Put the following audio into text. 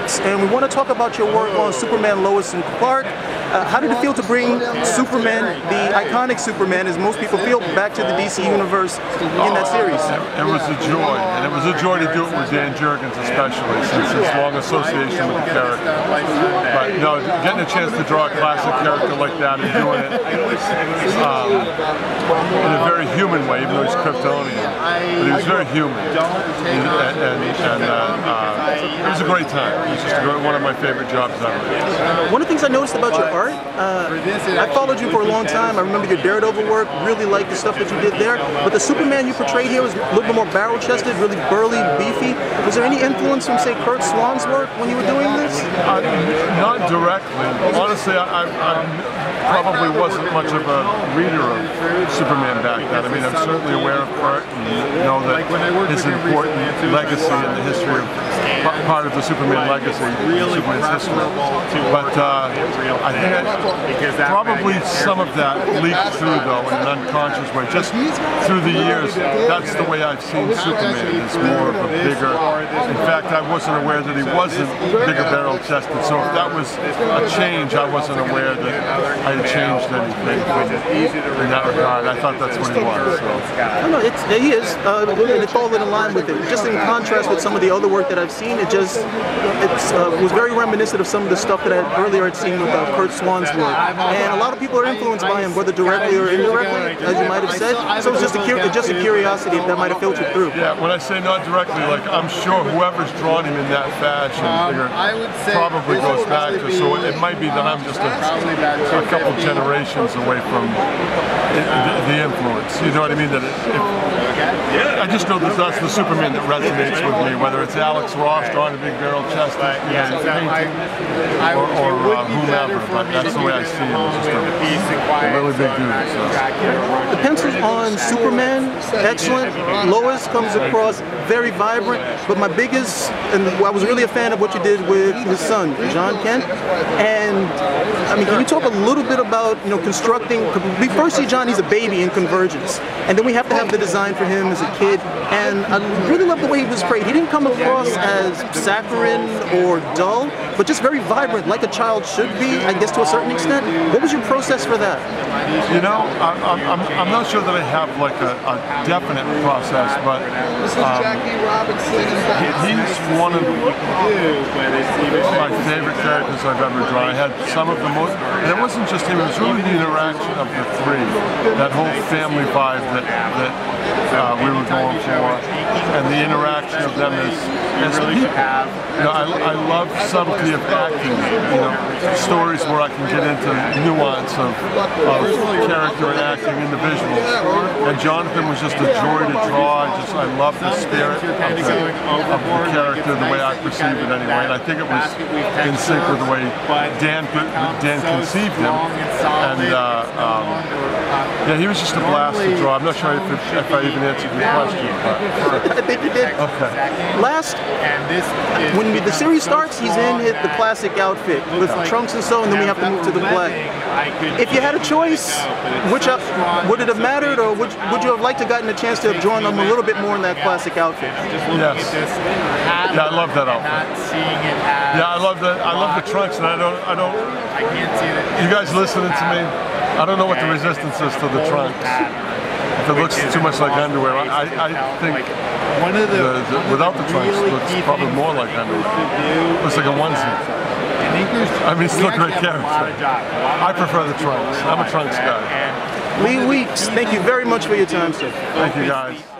Comics, and we want to talk about your work on Superman, Lois and Clark. How did it feel to bring Superman, the iconic Superman, as most people feel, back to the DC universe in that series? It was a joy, and it was a joy to do it with Dan Jurgens especially, since his long association with the character. But no, getting a chance to draw a classic character like that and doing it in a very human way, even though he's Kryptonian, but he was very human, and it was a great time. It was just one of my favorite jobs ever. One of the things I noticed about your art, I followed you for a long time. I remember your Daredevil work, really liked the stuff that you did there, but the Superman you portrayed here was a little bit more barrel-chested, really burly, beefy. Was there any influence from, say, Curt Swan's work when you were doing this? Not directly. Honestly, I probably wasn't much of a reader of Superman back then. I mean, I'm certainly aware of Curt and know that his important legacy in the history of part of the Superman legacy, Superman's history. But I think probably some of that leaked through, though, in an unconscious way. Just through the years, that's the way I've seen Superman. It's more of a bigger. In fact, I wasn't aware that he wasn't bigger barrel-chested. So if that was a change, I wasn't aware that I had changed anything in that regard. I thought that's what he was. So. No, he is, and it's all in line with it. Just in contrast with some of the other work that I've seen, it was very reminiscent of some of the stuff that I earlier had seen with Curt Swan's work. And a lot of people are influenced by him, whether directly or indirectly, as you might have said. So it's just a curiosity if that might have filtered through. Yeah, when I say not directly, like I'm sure whoever's drawn him in that fashion probably goes back to. So it might be that I'm just a couple generations away from the influence. You know what I mean? I just know that that's the Superman that resonates with me, whether it's Alex Ross drawing a big barrel-chested painting or whomever, but that's the way I see him. Just a really big dude. So. The pencils on Superman, excellent. Lois comes across very vibrant, but my biggest, and I was really a fan of what you did with his son, John Kent. And I mean, can you talk a little bit about, constructing? We first see John, he's a baby in Convergence, and then we have to have the design for him as a kid. And I really love the way he was portrayed. He didn't come across as saccharine or dull, but just very vibrant, like a child should be, I guess, to a certain extent. What was your process for that? I'm not sure that I have like a definite process, but he's one of my favorite characters I've ever drawn. I had some of the most, and it wasn't just him, it was really the interaction of the three, that whole family vibe that we were going for, and the interaction of them as people. I love subtlety of acting, stories where I can get into nuance of character and acting individuals. And Jonathan was just a joy to draw. I love the spirit of the character, the way I perceive it anyway. And I think it was in sync with the way Dan conceived him. And yeah, he was just a blast to draw. I'm not sure if I even answered your question. But. I think you did. Okay. Last, when the series starts, he's in the classic outfit with trunks and so, and then we have to move to the black. If you had a choice, would it have mattered, or would you have liked to gotten a chance to have drawn him a little bit more in that classic outfit? Yes. Yeah, I love that outfit. Yeah, I love the trunks, and I don't. You guys listening to me? I don't know what the resistance is to the trunks. If it looks too much like underwear, I think without the trunks it looks probably more like underwear. It looks like a onesie. I mean, it's still a great character. I prefer the trunks. I'm a trunks guy. Lee Weeks, thank you very much for your time, sir. Thank you, guys.